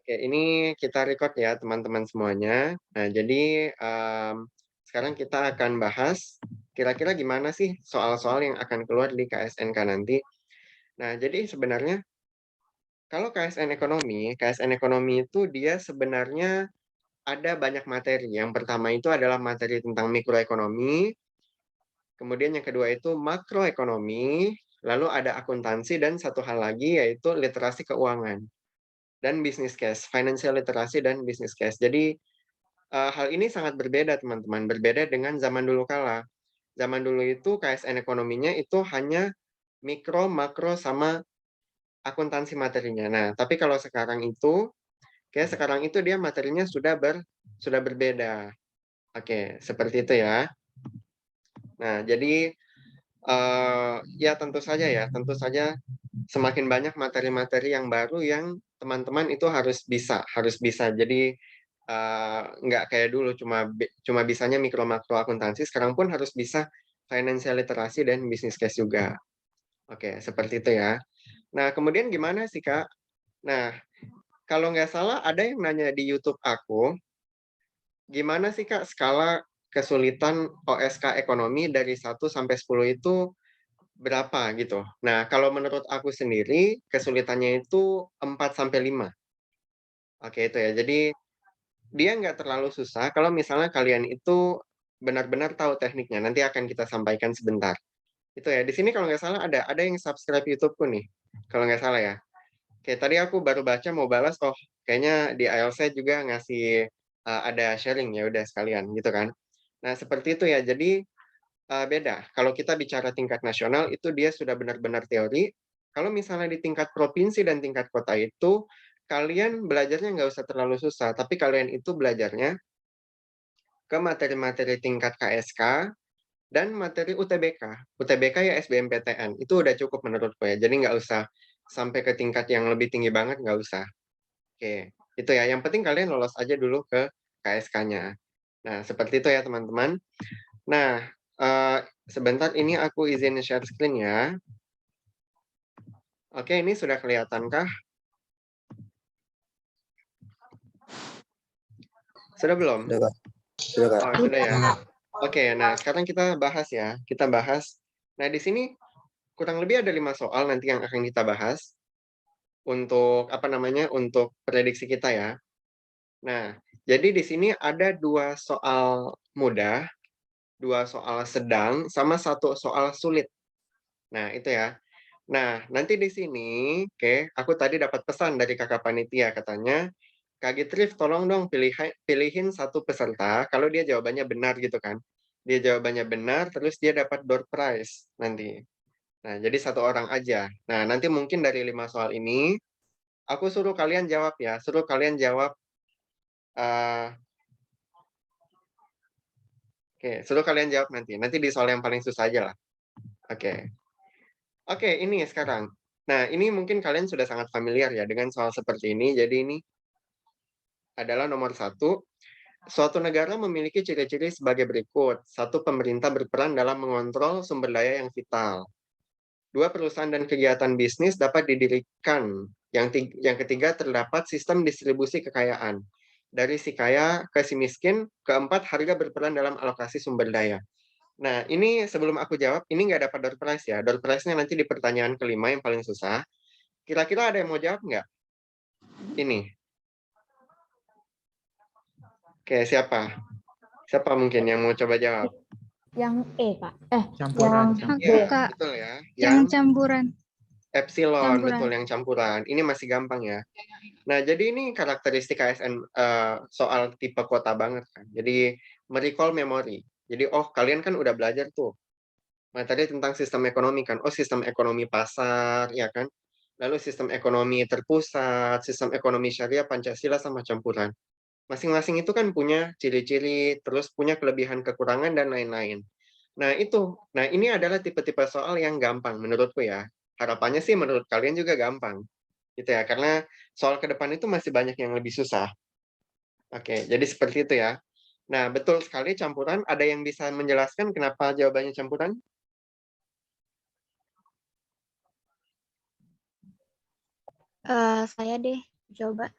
Oke, ini kita record ya teman-teman semuanya. Nah, jadi sekarang kita akan bahas kira-kira gimana sih soal-soal yang akan keluar di KSNK nanti. Nah, jadi sebenarnya kalau KSN ekonomi itu dia sebenarnya ada banyak materi. Yang pertama itu adalah materi tentang mikroekonomi, kemudian yang kedua itu makroekonomi, lalu ada akuntansi dan satu hal lagi yaitu literasi keuangan dan business case, financial literasi dan business case. Jadi hal ini sangat berbeda teman-teman, berbeda dengan zaman dulu kala. Zaman dulu itu KSN ekonominya itu hanya mikro, makro, sama akuntansi materinya. Nah, tapi kalau sekarang itu, kayak sekarang itu dia materinya sudah berbeda. Oke, seperti itu ya. Nah, jadi ya tentu saja semakin banyak materi-materi yang baru yang teman-teman itu harus bisa. Jadi nggak kayak dulu cuma bisanya mikro makro akuntansi, sekarang pun harus bisa financial literasi dan business case juga. Oke, seperti itu ya. Nah, kemudian gimana sih, Kak? Nah, kalau nggak salah ada yang nanya di YouTube aku, gimana sih, Kak, skala kesulitan OSK ekonomi dari 1 sampai 10 itu berapa gitu. Nah, kalau menurut aku sendiri kesulitannya itu 4 sampai 5. Oke, itu ya. Jadi dia nggak terlalu susah kalau misalnya kalian itu benar-benar tahu tekniknya. Nanti akan kita sampaikan sebentar. Itu ya. Di sini kalau nggak salah ada yang subscribe YouTube-ku nih. Kalau nggak salah ya. Kayak tadi aku baru baca mau balas, oh kayaknya di IELTS juga ngasih ada sharing ya udah sekalian gitu kan. Nah, seperti itu ya. Jadi beda. Kalau kita bicara tingkat nasional itu dia sudah benar-benar teori. Kalau misalnya di tingkat provinsi dan tingkat kota itu kalian belajarnya nggak usah terlalu susah, tapi kalian itu belajarnya ke materi-materi tingkat KSK dan materi UTBK. UTBK ya SBMPTN, itu udah cukup menurutku ya. Jadi nggak usah sampai ke tingkat yang lebih tinggi banget, nggak usah. Oke, itu ya. Yang penting kalian lolos aja dulu ke KSK-nya. Nah, seperti itu ya teman-teman. Nah, sebentar ini aku izin share screen ya. Oke, ini sudah kelihatankah? Sudah belum? Sudah, Kak. Sudah, Kak. Oh, sudah ya. Oke, nah sekarang kita bahas ya. Kita bahas. Nah, di sini kurang lebih ada 5 soal nanti yang akan kita bahas untuk apa namanya? Untuk prediksi kita ya. Nah, jadi di sini ada 2 soal mudah, 2 soal sedang, sama 1 soal sulit. Nah, itu ya. Nah, nanti di sini, oke, aku tadi dapat pesan dari kakak panitia, katanya, Kak Gitrif, tolong dong pilihin satu peserta, kalau dia jawabannya benar gitu kan. Dia jawabannya benar, terus dia dapat door prize nanti. Nah, jadi 1 orang aja. Nah, nanti mungkin dari 5 soal ini, aku suruh kalian jawab ya, suruh kalian jawab, uh, suruh kalian jawab nanti di soal yang paling susah aja lah. Oke. Oke, ini sekarang. Nah, ini mungkin kalian sudah sangat familiar ya dengan soal seperti ini. Jadi ini adalah nomor 1. Suatu negara memiliki ciri-ciri sebagai berikut. 1. Pemerintah berperan dalam mengontrol sumber daya yang vital. 2. Perusahaan dan kegiatan bisnis dapat didirikan. Yang ketiga, terdapat sistem distribusi kekayaan. Dari si kaya ke si miskin. 4. Harga berperan dalam alokasi sumber daya. Nah, ini sebelum aku jawab, ini nggak dapat door prize ya. Door prize-nya nanti di pertanyaan kelima yang paling susah. Kira-kira ada yang mau jawab nggak? Ini. Oke, siapa? Siapa mungkin yang mau coba jawab? Yang E, Kak. Campuran. Yang B. Ya, Kak. betul ya. Yang campuran. Epsilon, Campuran. betul yang campuran. Ini masih gampang ya. Nah, jadi ini karakteristik ASN soal tipe kota banget kan. Jadi merecall memori. Jadi oh kalian kan udah belajar tuh materi tentang sistem ekonomi kan. Oh sistem ekonomi pasar ya kan. Lalu sistem ekonomi terpusat, sistem ekonomi syariah, Pancasila sama campuran. Masing-masing itu kan punya ciri-ciri, terus punya kelebihan kekurangan dan lain-lain. Nah, itu. Nah, ini adalah tipe-tipe soal yang gampang menurutku ya. Harapannya sih menurut kalian juga gampang. Gitu ya, karena soal ke depan itu masih banyak yang lebih susah. Oke, jadi seperti itu ya. Nah, betul sekali campuran. Ada yang bisa menjelaskan kenapa jawabannya campuran? Saya deh coba.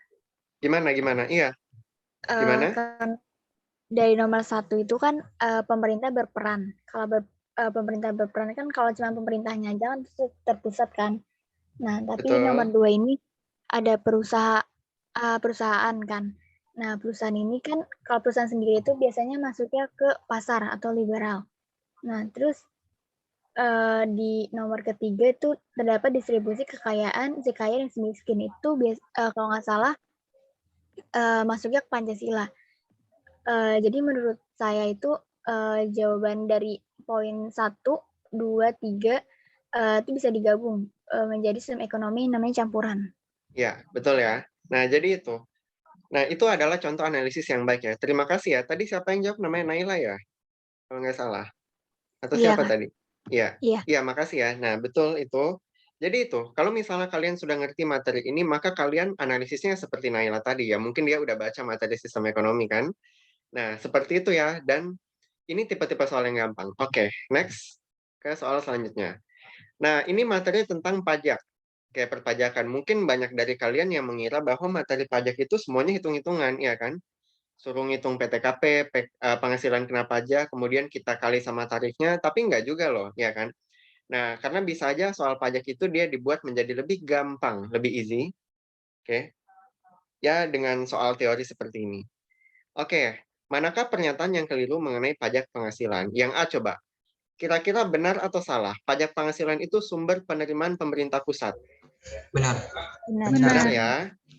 Gimana? Iya, gimana? Kan dari nomor 1 itu kan pemerintah berperan. Kalau pemerintah berperan kan kalau cuma pemerintahnya aja kan terpusat kan. Nah, tapi nomor Betul. 2 ini ada perusahaan kan. Nah, perusahaan ini kan kalau perusahaan sendiri itu biasanya masuknya ke pasar atau liberal. Nah, terus di nomor ketiga itu terdapat distribusi kekayaan si kaya dan si miskin itu kalau nggak salah masuknya ke Pancasila. Jadi menurut saya itu jawaban dari poin 1, 2, 3 itu bisa digabung menjadi sistem ekonomi namanya campuran. Ya, betul ya. Nah, jadi itu. Nah, itu adalah contoh analisis yang baik ya. Terima kasih ya. Tadi siapa yang jawab? Namanya Naila ya? Kalau nggak salah. Atau Iya siapa kak. tadi? Iya. Iya. Iya, makasih ya. Nah, betul itu. Jadi itu, kalau misalnya kalian sudah ngerti materi ini, maka kalian analisisnya seperti Naila tadi ya. Mungkin dia udah baca materi sistem ekonomi kan? Nah, seperti itu ya. Dan ini tipe-tipe soal yang gampang. Oke, next ke soal selanjutnya. Nah, ini materi tentang pajak. Kayak perpajakan. Mungkin banyak dari kalian yang mengira bahwa materi pajak itu semuanya hitung-hitungan, ya kan? Suruh ngitung PTKP, penghasilan kena pajak, kemudian kita kali sama tarifnya, tapi enggak juga loh, ya kan? Nah, karena bisa aja soal pajak itu dia dibuat menjadi lebih gampang, lebih easy, oke? Ya, dengan soal teori seperti ini. Oke, manakah pernyataan yang keliru mengenai pajak penghasilan? Yang A coba. Kira-kira benar atau salah? Pajak penghasilan itu sumber penerimaan pemerintah pusat. Benar. Benar ya.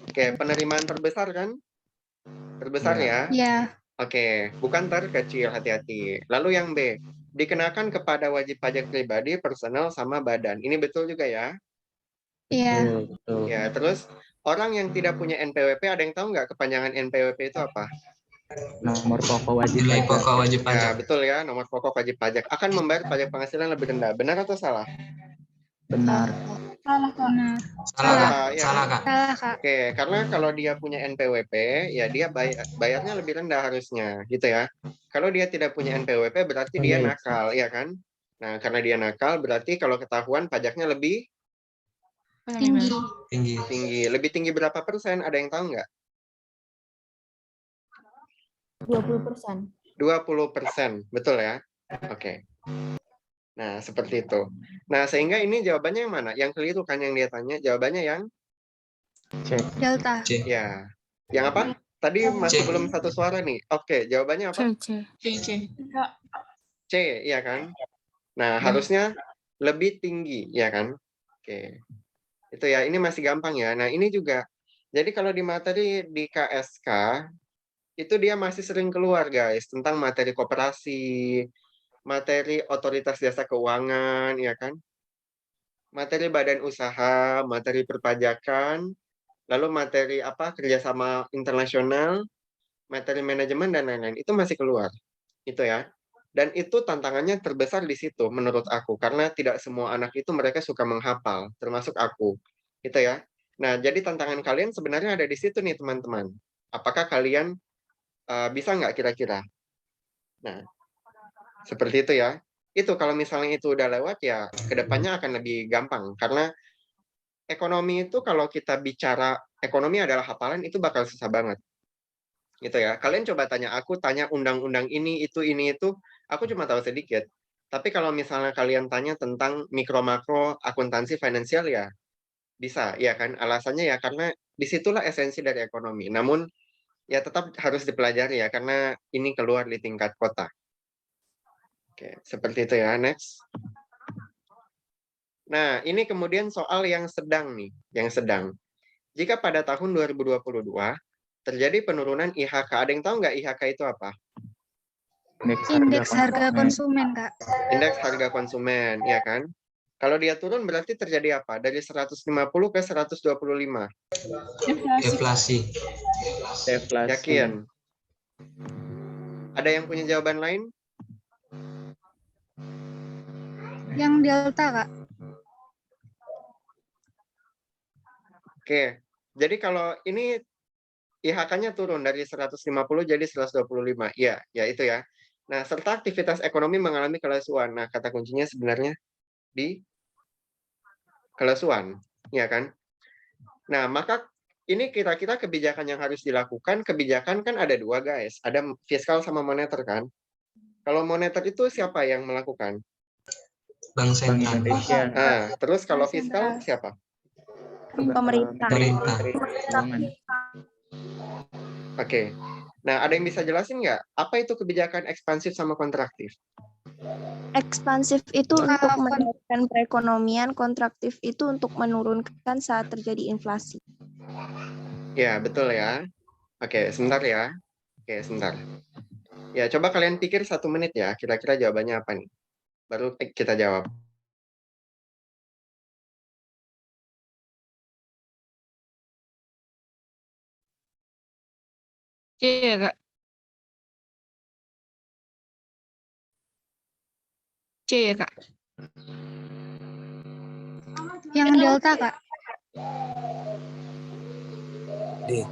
Oke, penerimaan terbesar kan? Terbesar ya. Iya. Oke, bukan terkecil, hati-hati. Lalu yang B, dikenakan kepada wajib pajak pribadi, personal, sama badan. Ini betul juga ya? Iya. Betul. Ya, terus orang yang tidak punya NPWP, ada yang tahu nggak kepanjangan NPWP itu apa? Nomor pokok wajib Nilai pajak. pokok wajib Ya, pajak. betul ya, nomor pokok wajib pajak. Akan membayar pajak penghasilan lebih rendah. Benar atau salah? Benar. Salah kak. Salah, Ya salah kan? kak. Salah kak. Oke, karena kalau dia punya NPWP, ya dia bayarnya lebih rendah harusnya, gitu ya. Kalau dia tidak punya NPWP, berarti Oh, dia iya, iya. nakal, ya kan? Nah, karena dia nakal, berarti kalau ketahuan pajaknya lebih Tinggi. Tinggi. tinggi. Lebih tinggi berapa persen? Ada yang tahu nggak? 20%. 20%, betul ya? Oke. Nah, seperti itu. Nah, sehingga ini jawabannya yang mana? Yang keliru kan yang dia tanya, jawabannya yang C. Delta. C. ya. Yang apa? Tadi masih belum satu suara nih. Oke, jawabannya apa? C, ya kan? Nah, harusnya lebih tinggi, ya kan? Oke. Itu ya, ini masih gampang ya. Nah, ini juga. Jadi kalau di materi di KSK, itu dia masih sering keluar, guys, tentang materi koperasi, materi otoritas jasa keuangan, ya kan? Materi badan usaha, materi perpajakan, lalu materi apa kerjasama internasional, materi manajemen dan lain-lain. Itu masih keluar, itu ya. Dan itu tantangannya terbesar di situ menurut aku karena tidak semua anak itu mereka suka menghafal, termasuk aku. Gitu ya. Nah, jadi tantangan kalian sebenarnya ada di situ nih teman-teman. Apakah kalian bisa nggak kira-kira? Nah, seperti itu ya. Itu kalau misalnya itu udah lewat ya kedepannya akan lebih gampang karena ekonomi itu kalau kita bicara ekonomi adalah hafalan itu bakal susah banget. Gitu ya. Kalian coba tanya aku, tanya undang-undang ini itu, aku cuma tahu sedikit. Tapi kalau misalnya kalian tanya tentang mikro makro akuntansi finansial ya bisa, ya kan? Alasannya ya karena disitulah esensi dari ekonomi. Namun ya tetap harus dipelajari ya karena ini keluar di tingkat kota. Oke, seperti itu ya. Next. Nah, ini kemudian soal yang sedang nih, yang sedang. Jika pada tahun 2022 terjadi penurunan IHK, ada yang tahu nggak IHK itu apa? Indeks harga konsumen kak. Indeks harga konsumen, ya kan? Kalau dia turun berarti terjadi apa? Dari 150 ke 125. Deflasi. Deflasi. Yakin? Ada yang punya jawaban lain? Yang delta kak. Oke. Jadi kalau ini IHK-nya turun dari 150 jadi 125. Iya, ya itu ya. Nah, serta aktivitas ekonomi mengalami kelesuan. Nah, kata kuncinya sebenarnya di kelesuan, ya kan? Nah, maka ini kira-kira kebijakan yang harus dilakukan, kebijakan kan ada 2 guys, ada fiskal sama moneter kan. Kalau moneter itu siapa yang melakukan? Bank Bank Sentral. Indonesia. Nah, terus kalau fiskal siapa? Pemerintah. Pemerintah. Keuangan. Oke. Nah, ada yang bisa jelasin nggak, apa itu kebijakan ekspansif sama kontraktif? Ekspansif itu untuk menaikkan perekonomian, kontraktif itu untuk menurunkan saat terjadi inflasi. Ya, betul ya. Oke, sebentar ya. Oke, sebentar. Ya, coba kalian pikir 1 menit ya, kira-kira jawabannya apa nih? Baru kita jawab. Iya, Kak. C ya, Kak. Yang delta, Kak. D.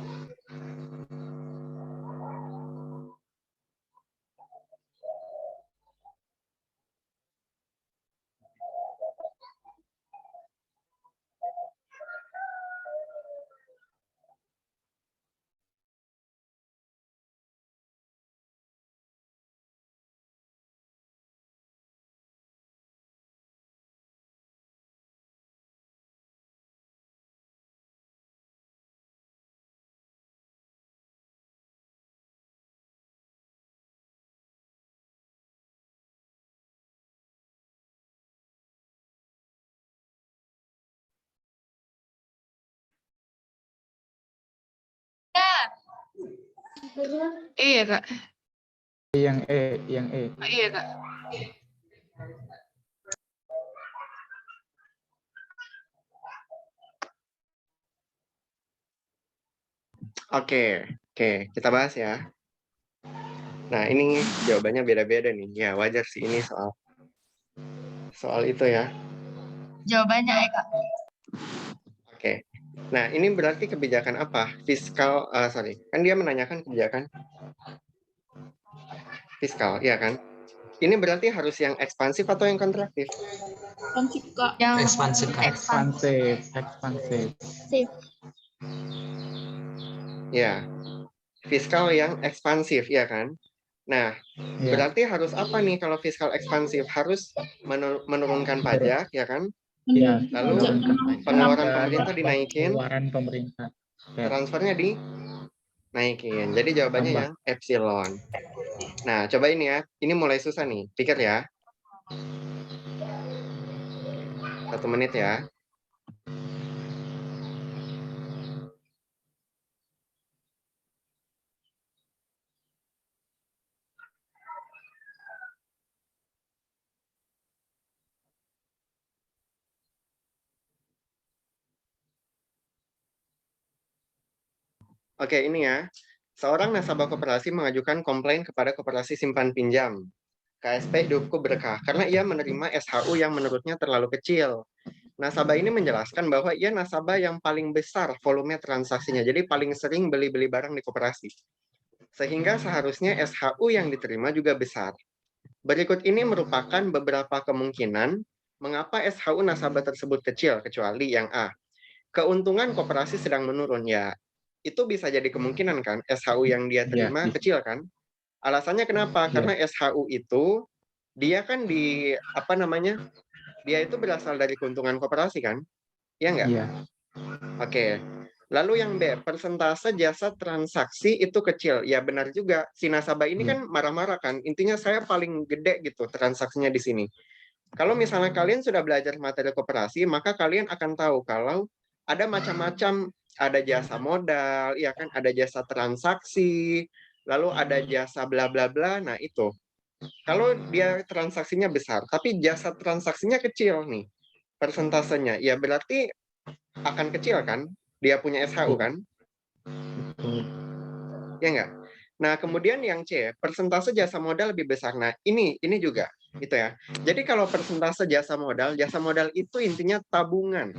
Iya, Kak. Yang E. Iya, Kak. Oke, kita bahas ya. Nah, ini jawabannya beda-beda nih. Ya, wajar sih ini soal itu ya. Jawabannya E, Kak. Oke. Nah, ini berarti kebijakan apa? Fiskal, kan dia menanyakan kebijakan fiskal, ya kan? Ini berarti harus yang ekspansif atau yang kontraktif? Ekspansif, Kak. Ekspansif. Ya, fiskal yang ekspansif, ya kan? Nah, Ya. berarti harus apa nih kalau fiskal ekspansif? Harus menurunkan pajak, ya kan? Ya. Lalu pengeluaran pemerintah dinaikin, Pengeluaran pemerintah. Ya. transfernya dinaikin. Jadi jawabannya Tambah. yang epsilon. Nah, coba ini ya. Ini mulai susah nih. Pikir ya. 1 menit ya. Oke, ini ya. Seorang nasabah koperasi mengajukan komplain kepada koperasi simpan pinjam, KSP Hidupku Berkah, karena ia menerima SHU yang menurutnya terlalu kecil. Nasabah ini menjelaskan bahwa ia nasabah yang paling besar volume transaksinya, jadi paling sering beli-beli barang di koperasi. Sehingga seharusnya SHU yang diterima juga besar. Berikut ini merupakan beberapa kemungkinan mengapa SHU nasabah tersebut kecil, kecuali yang A. Keuntungan koperasi sedang menurun, ya. Itu bisa jadi kemungkinan kan, SHU yang dia terima Ya, kecil kan. Alasannya kenapa? Ya. Karena SHU itu dia kan dia itu berasal dari keuntungan koperasi kan? Iya nggak? Iya. Oke. Lalu yang B, persentase jasa transaksi itu kecil. Ya benar juga. Si nasabah ini kan marah-marah kan. Intinya saya paling gede gitu transaksinya di sini. Kalau misalnya kalian sudah belajar materi koperasi, maka kalian akan tahu kalau ada macam-macam, ada jasa modal, ya kan, ada jasa transaksi, lalu ada jasa bla bla bla. Nah, itu. Kalau dia transaksinya besar, tapi jasa transaksinya kecil nih, persentasenya, ya berarti akan kecil kan? Dia punya SHU kan? Ya enggak? Nah, kemudian yang C, persentase jasa modal lebih besar. Nah, ini juga gitu ya. Jadi kalau persentase jasa modal itu intinya tabungan.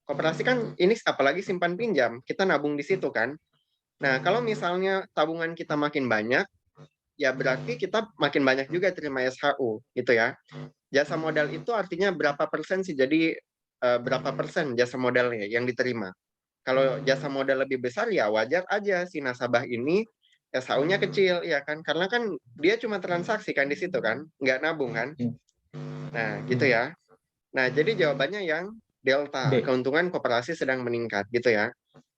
Koperasi kan ini apalagi simpan pinjam, kita nabung di situ kan. Nah, kalau misalnya tabungan kita makin banyak, ya berarti kita makin banyak juga terima SHU gitu ya. Jasa modal itu artinya berapa persen sih? Jadi berapa persen jasa modalnya yang diterima? Kalau jasa modal lebih besar ya wajar aja si nasabah ini SHU-nya kecil ya kan, karena kan dia cuma transaksi kan di situ kan, nggak nabung kan. Nah, gitu ya. Nah, jadi jawabannya yang delta, D. keuntungan koperasi sedang meningkat gitu ya.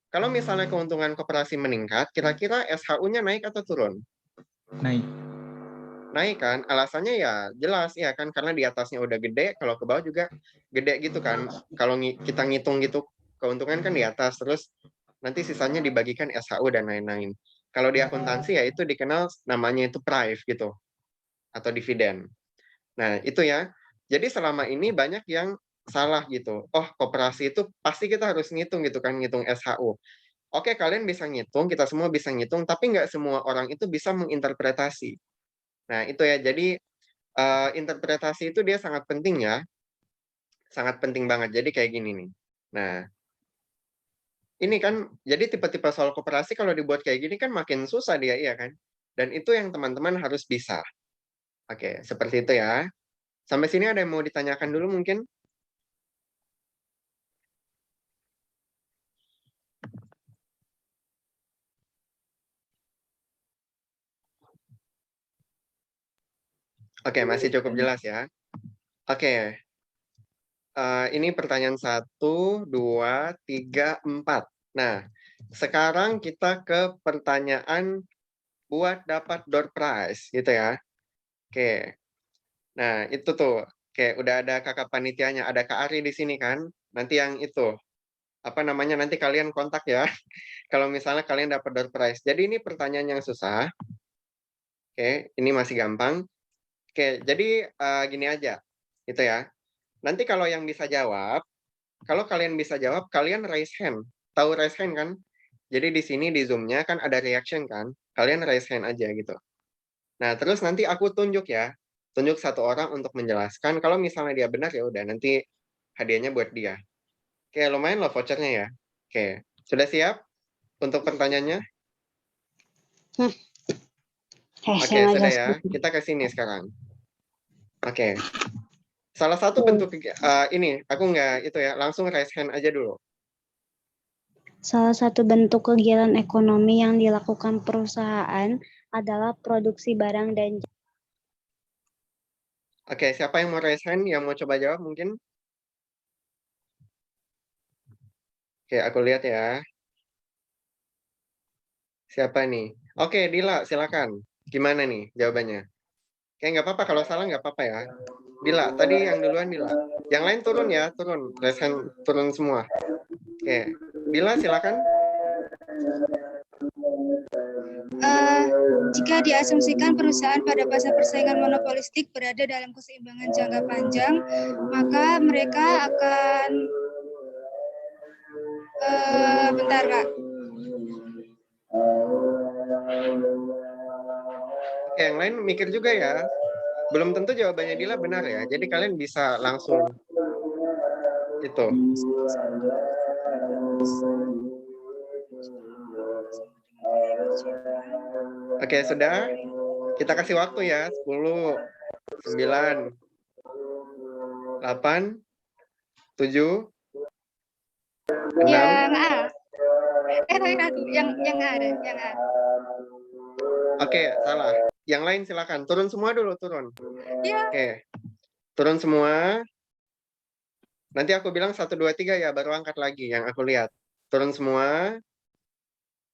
Kalau misalnya keuntungan koperasi meningkat, kira-kira SHU-nya naik atau turun? Naik. Naik kan, alasannya ya jelas ya kan, karena di atasnya udah gede, kalau ke bawah juga gede gitu kan. Kalau kita ngitung gitu, keuntungan kan di atas, terus nanti sisanya dibagikan SHU dan lain-lain. Kalau di akuntansi ya itu dikenal namanya itu prive gitu, atau dividen. Nah itu ya, jadi selama ini banyak yang salah gitu. Oh koperasi itu pasti kita harus ngitung gitu kan, ngitung SHU. Oke kalian bisa ngitung, kita semua bisa ngitung, tapi nggak semua orang itu bisa menginterpretasi. Nah itu ya, jadi interpretasi itu dia sangat penting ya, sangat penting banget. Jadi kayak gini nih. Nah, ini kan jadi tipe-tipe soal koperasi kalau dibuat kayak gini kan makin susah dia, iya kan? Dan itu yang teman-teman harus bisa. Oke, seperti itu ya. Sampai sini ada yang mau ditanyakan dulu mungkin? Oke, masih cukup jelas ya. Oke, ini pertanyaan 1, 2, 3, 4. Nah, sekarang kita ke pertanyaan buat dapat door prize gitu ya. Oke. Nah, itu tuh. Kayak udah ada kakak panitianya, ada Kak Ari di sini kan. Nanti yang itu, apa namanya, nanti kalian kontak ya. Kalau misalnya kalian dapat door prize. Jadi ini pertanyaan yang susah. Oke, ini masih gampang. Oke, jadi gini aja. Gitu ya. Nanti kalau yang bisa jawab, kalau kalian bisa jawab, kalian raise hand. Tahu raise hand kan? Jadi di sini di Zoom-nya kan ada reaction kan. Kalian raise hand aja gitu. Nah, terus nanti aku tunjuk ya. Tunjuk satu orang untuk menjelaskan. Kalau misalnya dia benar ya udah nanti hadiahnya buat dia. Oke, lumayan loh vouchernya ya. Oke, sudah siap untuk pertanyaannya? Oke, sudah ya. Kita ke sini sekarang. Oke. Salah satu bentuk ini, aku nggak itu ya, langsung raise hand aja dulu. Salah satu bentuk kegiatan ekonomi yang dilakukan perusahaan adalah produksi barang dan jasa. Oke, siapa yang mau raise hand, yang mau coba jawab mungkin? Oke, aku lihat ya. Siapa nih? Oke, Dila, silakan. Gimana nih jawabannya? Oke, nggak apa-apa, kalau salah nggak apa-apa ya. Dila, tadi yang duluan Dila. Yang lain turun ya, turun. Raise hand, turun semua. Oke, Dila silakan. Jika diasumsikan perusahaan pada fase persaingan monopolistik berada dalam keseimbangan jangka panjang, maka mereka akan bentar Kak. Oke, yang lain mikir juga ya. Belum tentu jawabannya Dila benar ya. Jadi kalian bisa langsung itu. Oke, sudah. Kita kasih waktu ya. 10, 9, 8, 7, 6. Yang A. Yang A. Oke, salah. Yang lain silakan. Turun semua dulu, turun. Ya. Oke. Turun semua. Nanti aku bilang 1, 2, 3 ya, baru angkat lagi yang aku lihat. Turun semua.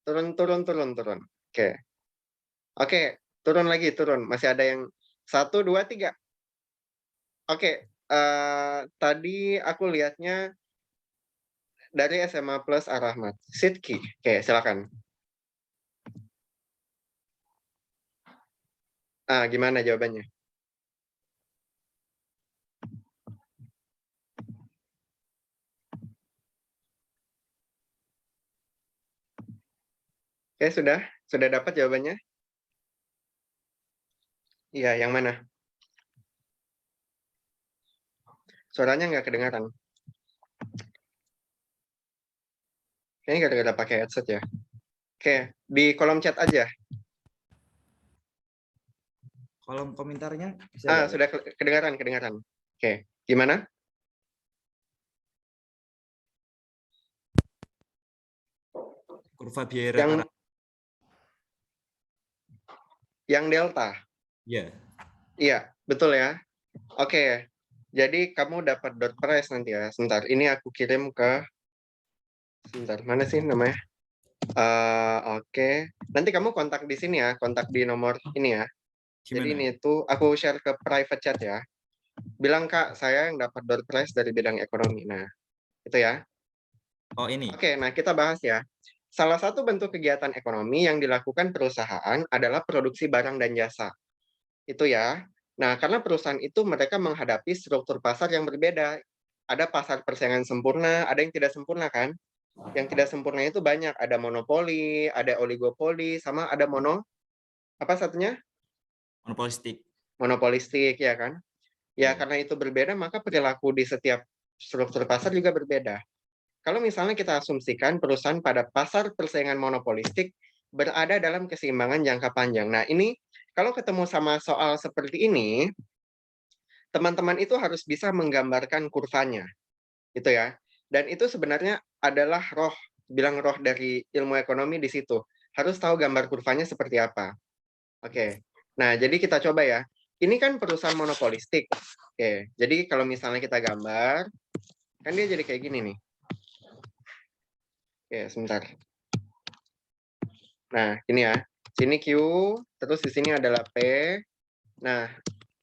Turun. Oke. Oke, turun lagi, turun. Masih ada yang 1, 2, 3. Oke, tadi aku lihatnya dari SMA Plus Ar-Rahmat. Sidki. Oke, silakan. Gimana jawabannya? Oke, sudah dapat jawabannya? Iya, yang mana? Suaranya nggak kedengaran. Kayaknya gara-gara pakai headset ya. Oke, di kolom chat aja. Kolom komentarnya bisa Sudah kedengaran. Oke, gimana? kurva biaya Yang rata-rata. Yang delta. Ya. Iya, betul ya. Oke. Jadi kamu dapat dot price nanti ya. Sebentar, ini aku kirim ke sebentar, mana sih namanya? Oke. Nanti kamu kontak di sini ya, kontak di nomor ini ya. Jadi Gimana? ini tuh aku share ke private chat ya. Bilang Kak, saya yang dapat door prize dari bidang ekonomi. Nah, itu ya. Oh, ini. Oke, nah kita bahas ya. Salah satu bentuk kegiatan ekonomi yang dilakukan perusahaan adalah produksi barang dan jasa. Itu ya. Nah, karena perusahaan itu mereka menghadapi struktur pasar yang berbeda. Ada pasar persaingan sempurna, ada yang tidak sempurna kan? Yang tidak sempurna itu banyak. Ada monopoli, ada oligopoli, sama ada apa satunya? Monopolistik. Monopolistik, ya kan? Ya, karena itu berbeda, maka perilaku di setiap struktur pasar juga berbeda. Kalau misalnya kita asumsikan perusahaan pada pasar persaingan monopolistik berada dalam keseimbangan jangka panjang. Nah, ini kalau ketemu sama soal seperti ini, teman-teman itu harus bisa menggambarkan kurvanya. Gitu ya. Dan itu sebenarnya adalah bilang roh dari ilmu ekonomi di situ. Harus tahu gambar kurvanya seperti apa. Oke. Nah, jadi kita coba ya. Ini kan perusahaan monopolistik. Oke, jadi kalau misalnya kita gambar, kan dia jadi kayak gini nih. Oke, sebentar. Nah, ini ya. Sini Q, terus di sini adalah P. Nah,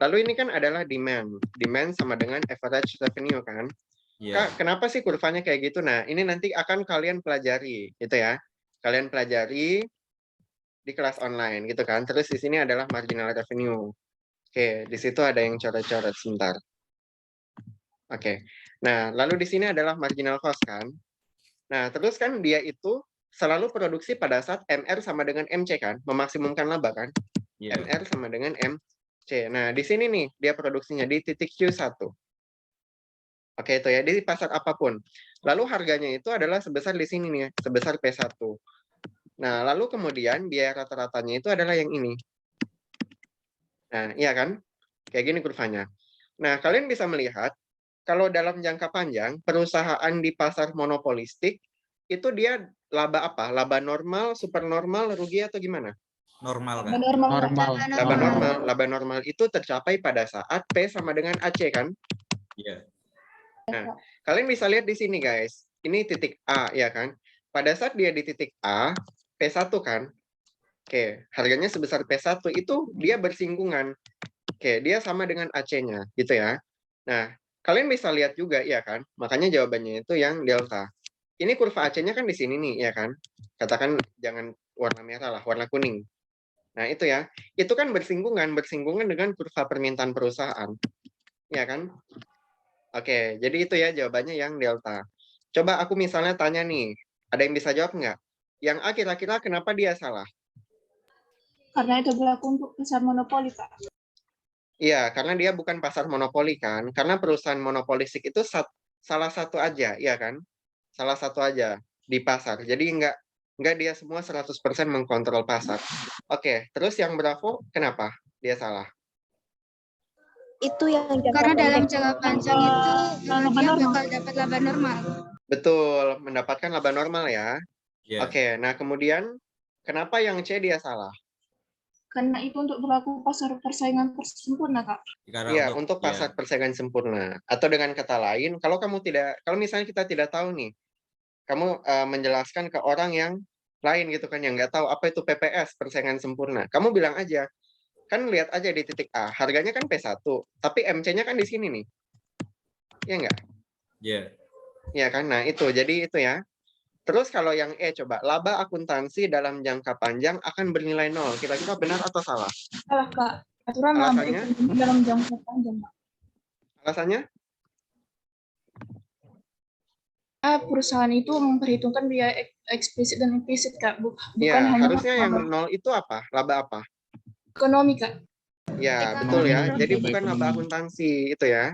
lalu ini kan adalah demand. Demand sama dengan average revenue kan. Kak, kenapa sih kurvanya kayak gitu? Nah, ini nanti akan kalian pelajari, gitu ya. Kalian pelajari di kelas online, gitu kan. Terus di sini adalah marginal revenue. Oke, di situ ada yang coret-coret sebentar. Oke. Nah, lalu di sini adalah marginal cost kan. Nah, terus kan dia itu selalu produksi pada saat MR sama dengan MC kan, memaksimumkan laba kan. MR sama dengan MC. Nah, di sini nih dia produksinya di titik Q1. Oke, itu ya, di pasar apapun. Lalu harganya itu adalah sebesar di sini nih, sebesar P1. Nah, lalu kemudian biaya rata-ratanya itu adalah yang ini. Nah, iya kan? Kayak gini kurvanya. Nah, kalian bisa melihat, kalau dalam jangka panjang, perusahaan di pasar monopolistik, itu dia laba apa? Laba normal, super normal, rugi atau gimana? Normal kan? Laba normal itu tercapai pada saat P sama dengan AC kan? Iya. Nah, kalian bisa lihat di sini guys. Ini titik A, ya kan? Pada saat dia di titik A, P1 kan? Oke, harganya sebesar P1 itu dia bersinggungan. Oke, dia sama dengan AC-nya, gitu ya. Nah, kalian bisa lihat juga, ya kan? Makanya jawabannya itu yang delta. Ini kurva AC-nya kan di sini nih, ya kan? Katakan jangan warna merah lah, warna kuning. Nah, itu ya. Itu kan bersinggungan dengan kurva permintaan perusahaan. Ya kan? Oke, jadi itu ya jawabannya yang delta. Coba aku misalnya tanya nih, ada yang bisa jawab nggak? Yang A kira-kira kenapa dia salah? Karena itu berlaku untuk pasar monopoli, Pak. Iya, karena dia bukan pasar monopoli kan. Karena perusahaan monopolistik itu salah satu aja, iya kan? Salah satu aja di pasar. Jadi nggak dia semua 100% mengkontrol pasar. Oke, terus yang Bravo kenapa dia salah? Itu yang Karena dalam jangka panjang itu dia bakal dapat laba normal. Betul, mendapatkan laba normal ya. Yeah. Oke, nah kemudian kenapa yang C dia salah? Karena itu untuk berlaku pasar persaingan sempurna, Kak. Iya, untuk pasar persaingan sempurna. Atau dengan kata lain, kalau misalnya kita tidak tahu nih, kamu menjelaskan ke orang yang lain gitu kan, yang nggak tahu apa itu PPS, persaingan sempurna. Kamu bilang aja, kan lihat aja di titik A, harganya kan P1, tapi MC-nya kan di sini nih. Iya nggak? Iya. Iya kan, nah itu, jadi itu ya. Terus kalau yang E coba, laba akuntansi dalam jangka panjang akan bernilai 0. Kira-kira benar atau salah? Salah, Kak. Aturan Alasannya? dalam jangka panjang, Pak. Alasannya? Perusahaan itu memperhitungkan biaya eksplisit dan implisit, Kak. Bukan Ya, hanya harusnya yang 0 itu apa? Laba apa? ekonomi, Kak. Ya, betul ya. Jadi bukan laba akuntansi itu ya.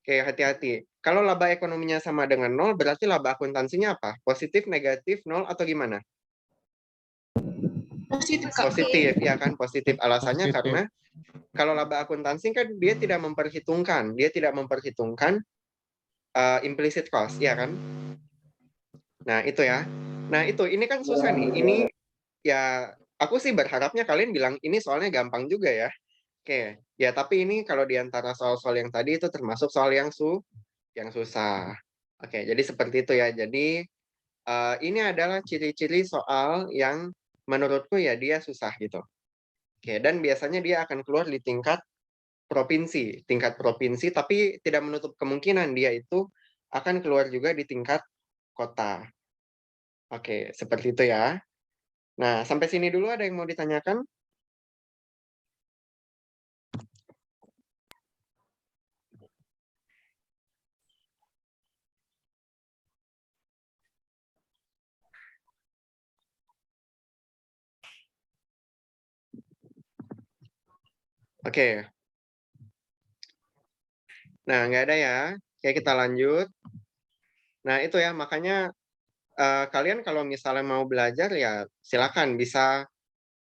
Oke, hati-hati. Kalau laba ekonominya sama dengan 0, berarti laba akuntansinya apa? Positif, negatif, 0, atau gimana? Positif, Kak. Positif, ya kan? Positif. Alasannya Positif. karena kalau laba akuntansi kan dia tidak memperhitungkan implicit cost, ya kan? Nah, itu ya. Nah, ini kan susah nih. Ini ya aku sih berharapnya kalian bilang ini soalnya gampang juga ya. Oke, ya tapi ini kalau di antara soal-soal yang tadi itu termasuk soal yang susah. Oke, jadi seperti itu ya. Jadi ini adalah ciri-ciri soal yang menurutku ya dia susah gitu. Oke, dan biasanya dia akan keluar di tingkat provinsi, tapi tidak menutup kemungkinan dia itu akan keluar juga di tingkat kota. Oke, seperti itu ya. Nah, sampai sini dulu ada yang mau ditanyakan? Oke. Nah, nggak ada ya. Oke, kita lanjut. Nah, itu ya, makanya kalian kalau misalnya mau belajar ya silakan bisa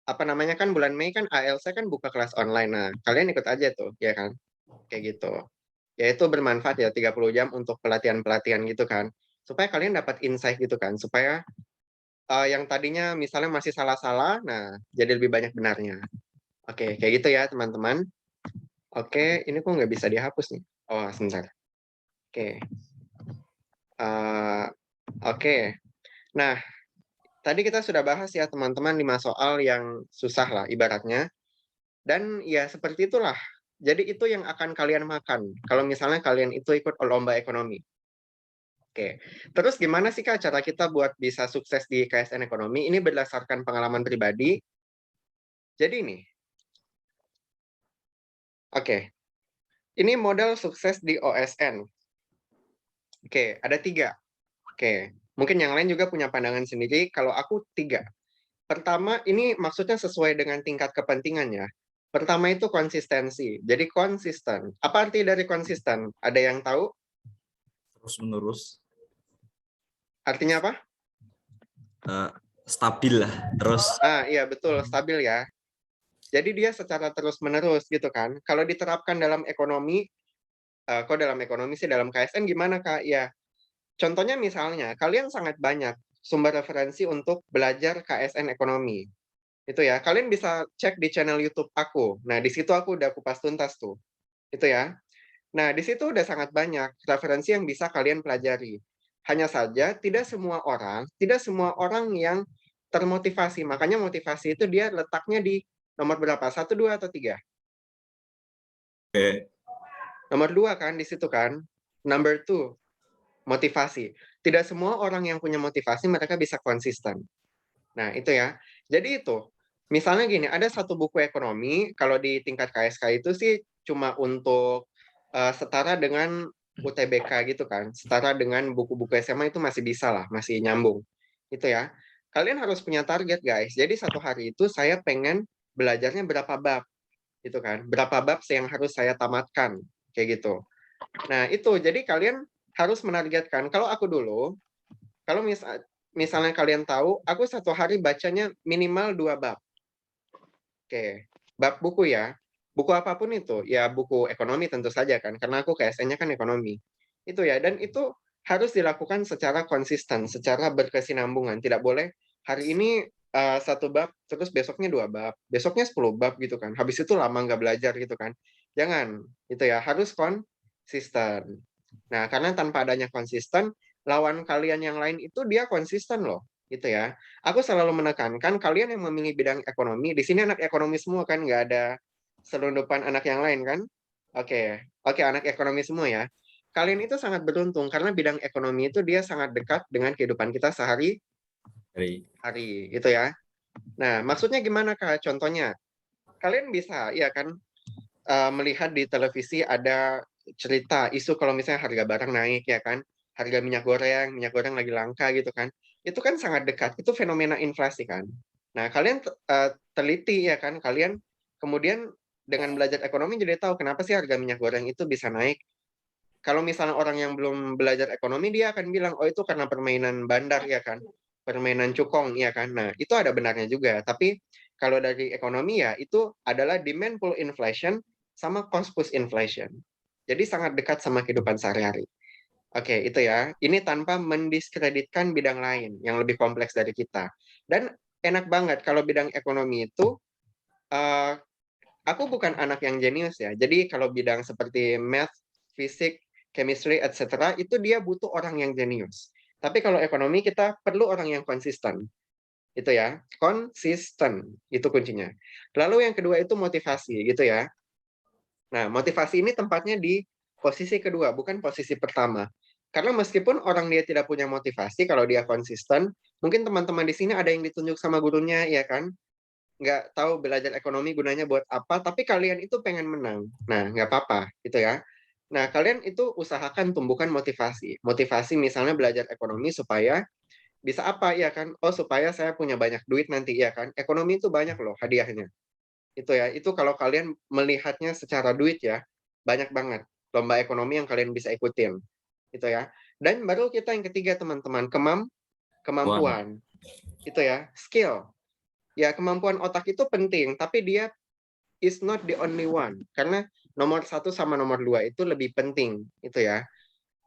apa namanya kan bulan Mei kan ALC kan buka kelas online. Nah, kalian ikut aja tuh, ya kan? Kayak gitu. Ya itu bermanfaat ya 30 jam untuk pelatihan-pelatihan gitu kan. Supaya kalian dapat insight gitu kan, supaya yang tadinya misalnya masih salah-salah, nah jadi lebih banyak benarnya. Oke, kayak gitu ya teman-teman. Oke, ini kok nggak bisa dihapus nih. Oh, sebentar. Oke. Oke. Nah, tadi kita sudah bahas ya teman-teman 5 soal yang susah lah ibaratnya. Dan ya seperti itulah. Jadi itu yang akan kalian makan kalau misalnya kalian itu ikut lomba ekonomi. Oke. Terus gimana sih Kak cara kita buat bisa sukses di KSN ekonomi? Ini berdasarkan pengalaman pribadi. Jadi ini. Oke. Ini modal sukses di OSN. Oke, ada 3. Oke. Mungkin yang lain juga punya pandangan sendiri. Kalau aku 3. Pertama, ini maksudnya sesuai dengan tingkat kepentingannya. Pertama itu konsistensi. Jadi konsisten. Apa arti dari konsisten? Ada yang tahu? Terus-menerus. Artinya apa? Stabil lah. Terus. Iya betul, stabil ya. Jadi dia secara terus-menerus gitu kan. Kalau diterapkan dalam ekonomi, kok dalam ekonomi sih, dalam KSN gimana Kak? Ya, contohnya misalnya, kalian sangat banyak sumber referensi untuk belajar KSN ekonomi. Itu ya, kalian bisa cek di channel YouTube aku. Nah, di situ aku udah kupas tuntas tuh. Itu ya. Nah, di situ udah sangat banyak referensi yang bisa kalian pelajari. Hanya saja tidak semua orang yang termotivasi. Makanya motivasi itu dia letaknya di nomor berapa? 1, 2, atau 3? Nomor 2 kan di situ kan. Number 2, motivasi. Tidak semua orang yang punya motivasi mereka bisa konsisten. Nah, itu ya. Jadi itu. Misalnya gini, ada satu buku ekonomi, kalau di tingkat KSK itu sih cuma untuk setara dengan UTBK gitu kan. Setara dengan buku-buku SMA itu masih bisa lah, masih nyambung. Itu ya. Kalian harus punya target guys. Jadi satu hari itu saya pengen belajarnya berapa bab. Gitu kan. Berapa bab yang harus saya tamatkan. Kayak gitu. Nah itu, jadi kalian harus menargetkan. Kalau aku dulu, kalau misalnya kalian tahu, aku satu hari bacanya minimal 2 bab. Oke, bab buku ya. Buku apapun itu, ya buku ekonomi tentu saja kan, karena aku KSN-nya kan ekonomi. Itu ya, dan itu harus dilakukan secara konsisten, secara berkesinambungan. Tidak boleh hari ini 1 bab, terus besoknya 2 bab, besoknya 10 bab gitu kan. Habis itu lama nggak belajar gitu kan. Jangan, itu ya, harus konsisten. Nah, karena tanpa adanya konsisten, lawan kalian yang lain itu dia konsisten loh. Gitu ya. Aku selalu menekankan kalian yang memilih bidang ekonomi, di sini anak ekonomi semua kan, nggak ada selundupan anak yang lain kan? Oke, anak ekonomi semua ya. Kalian itu sangat beruntung karena bidang ekonomi itu dia sangat dekat dengan kehidupan kita sehari-hari, gitu ya. Nah, maksudnya gimana Kak? Contohnya, kalian bisa, ya kan, melihat di televisi ada cerita isu kalau misalnya harga barang naik, ya kan? Harga minyak goreng lagi langka gitu kan. Itu kan sangat dekat, itu fenomena inflasi kan. Nah, kalian teliti ya kan, kalian kemudian dengan belajar ekonomi jadi tahu kenapa sih harga minyak goreng itu bisa naik. Kalau misalnya orang yang belum belajar ekonomi, dia akan bilang, oh itu karena permainan bandar ya kan, permainan cukong ya kan. Nah, itu ada benarnya juga. Tapi kalau dari ekonomi ya, itu adalah demand pull inflation sama cost push inflation. Jadi sangat dekat sama kehidupan sehari-hari. Oke, itu ya. Ini tanpa mendiskreditkan bidang lain yang lebih kompleks dari kita. Dan enak banget kalau bidang ekonomi itu, aku bukan anak yang jenius ya. Jadi kalau bidang seperti math, fisik, chemistry, etc. itu dia butuh orang yang jenius. Tapi kalau ekonomi kita perlu orang yang konsisten. Itu ya, konsisten. Itu kuncinya. Lalu yang kedua itu motivasi, gitu ya. Nah, motivasi ini tempatnya di posisi kedua, bukan posisi pertama. Karena meskipun orang dia tidak punya motivasi, kalau dia konsisten, mungkin teman-teman di sini ada yang ditunjuk sama gurunya, ya kan? Nggak tahu belajar ekonomi gunanya buat apa, tapi kalian itu pengen menang. Nah, nggak apa-apa, gitu ya. Nah, kalian itu usahakan tumbuhkan motivasi. Motivasi misalnya belajar ekonomi supaya bisa apa, ya kan? Oh, supaya saya punya banyak duit nanti, ya kan? Ekonomi itu banyak loh hadiahnya. Itu ya, itu kalau kalian melihatnya secara duit ya, banyak banget lomba ekonomi yang kalian bisa ikutin. Itu ya. Dan baru kita yang ketiga teman-teman, kemampuan. Itu ya, skill. Ya, kemampuan otak itu penting, tapi dia is not the only one. Karena nomor 1 sama nomor 2 itu lebih penting, itu ya.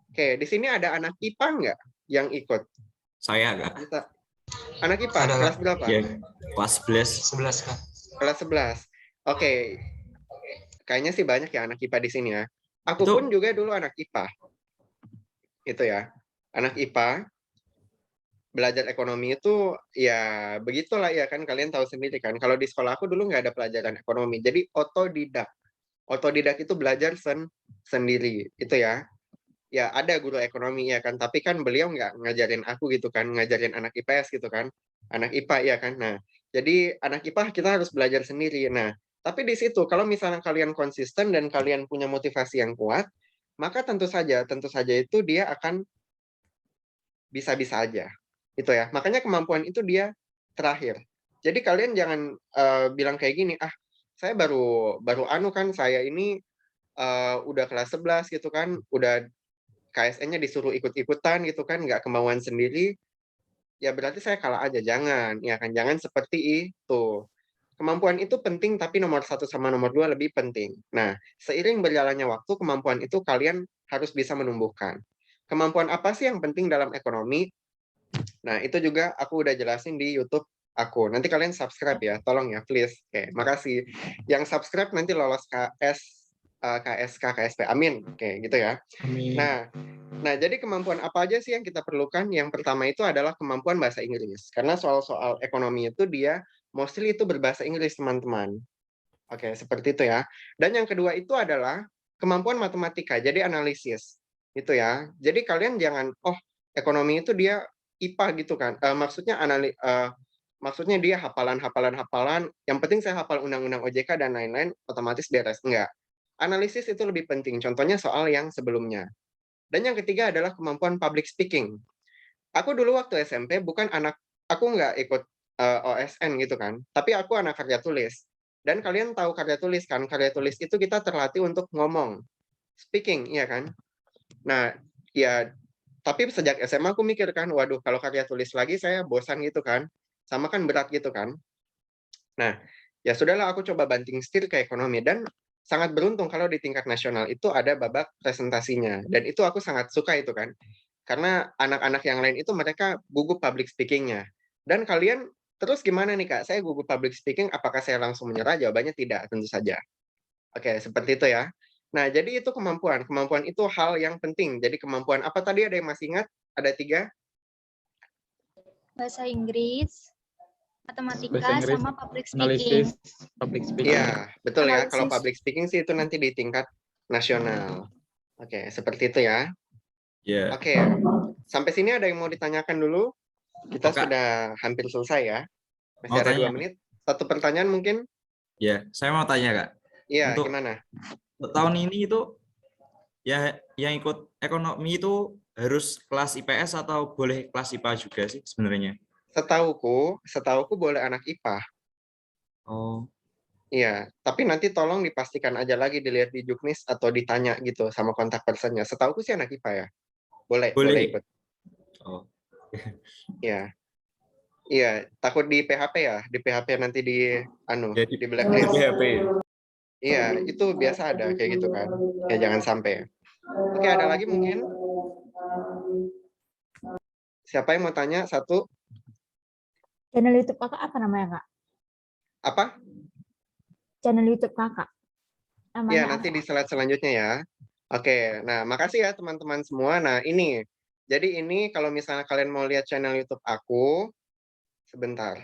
Oke, di sini ada anak IPA nggak yang ikut? Saya Kak. Anak IPA, Ada, kelas Kak. berapa? Ya, kelas 11. 11, Kak. Kelas 11. Oke. Kayaknya sih banyak ya anak IPA di sini ya. Aku Itu- pun juga dulu anak IPA. Itu ya. Anak IPA belajar ekonomi itu ya begitulah ya kan, kalian tahu sendiri kan. Kalau di sekolah aku dulu nggak ada pelajaran ekonomi. Jadi otodidak. Otodidak itu belajar sendiri. Itu ya. Ya ada guru ekonomi ya kan, tapi kan beliau nggak ngajarin aku gitu kan, ngajarin anak IPS gitu kan. Anak IPA ya kan. Nah, jadi anak IPA kita harus belajar sendiri. Nah, tapi di situ kalau misalnya kalian konsisten dan kalian punya motivasi yang kuat, maka tentu saja itu dia akan bisa-bisa aja. Itu ya. Makanya kemampuan itu dia terakhir. Jadi kalian jangan bilang kayak gini, ah saya baru anu kan, saya ini udah kelas 11 gitu kan, udah KSN-nya disuruh ikut-ikutan gitu kan, nggak kemauan sendiri, ya berarti saya kalah aja. Jangan, ya kan, jangan seperti itu. Kemampuan itu penting, tapi nomor 1 sama nomor 2 lebih penting. Nah, seiring berjalannya waktu, kemampuan itu kalian harus bisa menumbuhkan. Kemampuan apa sih yang penting dalam ekonomi? Nah, itu juga aku udah jelasin di YouTube aku. Nanti kalian subscribe ya, tolong ya, please. Oke, makasih. Yang subscribe nanti lolos KSK, KSP. Amin. Oke, gitu ya. Amin. Nah, jadi kemampuan apa aja sih yang kita perlukan? Yang pertama itu adalah kemampuan bahasa Inggris. Karena soal-soal ekonomi itu dia mostly itu berbahasa Inggris, teman-teman. Oke, seperti itu ya. Dan yang kedua itu adalah kemampuan matematika, jadi analisis. Itu ya. Jadi kalian jangan, oh, ekonomi itu dia IPA gitu kan. Maksudnya dia hafalan, yang penting saya hafal undang-undang OJK dan lain-lain, otomatis beres. Enggak. Analisis itu lebih penting. Contohnya soal yang sebelumnya. Dan yang ketiga adalah kemampuan public speaking. Aku dulu waktu SMP aku nggak ikut OSN gitu kan, tapi aku anak karya tulis. Dan kalian tahu karya tulis kan, karya tulis itu kita terlatih untuk ngomong, speaking, iya kan? Nah, ya, tapi sejak SMA aku mikir kan, waduh, kalau karya tulis lagi saya bosan gitu kan, sama kan berat gitu kan. Nah, ya sudahlah aku coba banting setir ke ekonomi, dan sangat beruntung kalau di tingkat nasional itu ada babak presentasinya, dan itu aku sangat suka itu kan, karena anak-anak yang lain itu mereka gugup public speaking-nya. Dan kalian terus gimana nih Kak? Saya gugup public speaking, apakah saya langsung menyerah? Jawabannya tidak, tentu saja. Oke, seperti itu ya. Nah, jadi itu kemampuan. Kemampuan itu hal yang penting. Jadi kemampuan apa tadi, ada yang masih ingat? Ada 3? Bahasa Inggris, matematika, Bahasa Inggris, sama public speaking. Analisis, public speaking. Iya, betul ya. Kalau Analisis. public speaking sih itu nanti di tingkat nasional. Oke, seperti itu ya. Ya. Oke, sampai sini ada yang mau ditanyakan dulu? Kita sudah hampir selesai ya. Masih Mau ada tanya. 2 menit. Satu pertanyaan mungkin? Ya, saya mau tanya Kak. Iya, Untuk gimana? tahun ini itu ya yang ikut ekonomi itu harus kelas IPS atau boleh kelas IPA juga sih sebenarnya? Setauku boleh anak IPA. Oh. Iya, tapi nanti tolong dipastikan aja lagi, dilihat di Juknis atau ditanya gitu sama kontak personnya. Setauku sih anak IPA ya. Boleh ikut. Oh. Iya. Iya, takut di PHP ya, di PHP nanti di Jadi, di blacklist. PHP. Iya, itu biasa ada kayak gitu kan. Ya jangan sampai. Oke, ada lagi mungkin? Siapa yang mau tanya? Satu. Channel YouTube kakak apa namanya kak? Apa? Channel YouTube kakak. Namanya Ya, apa? nanti di slide selanjutnya ya. Oke, nah makasih ya teman-teman semua. Nah ini, jadi ini kalau misalnya kalian mau lihat channel YouTube aku, sebentar.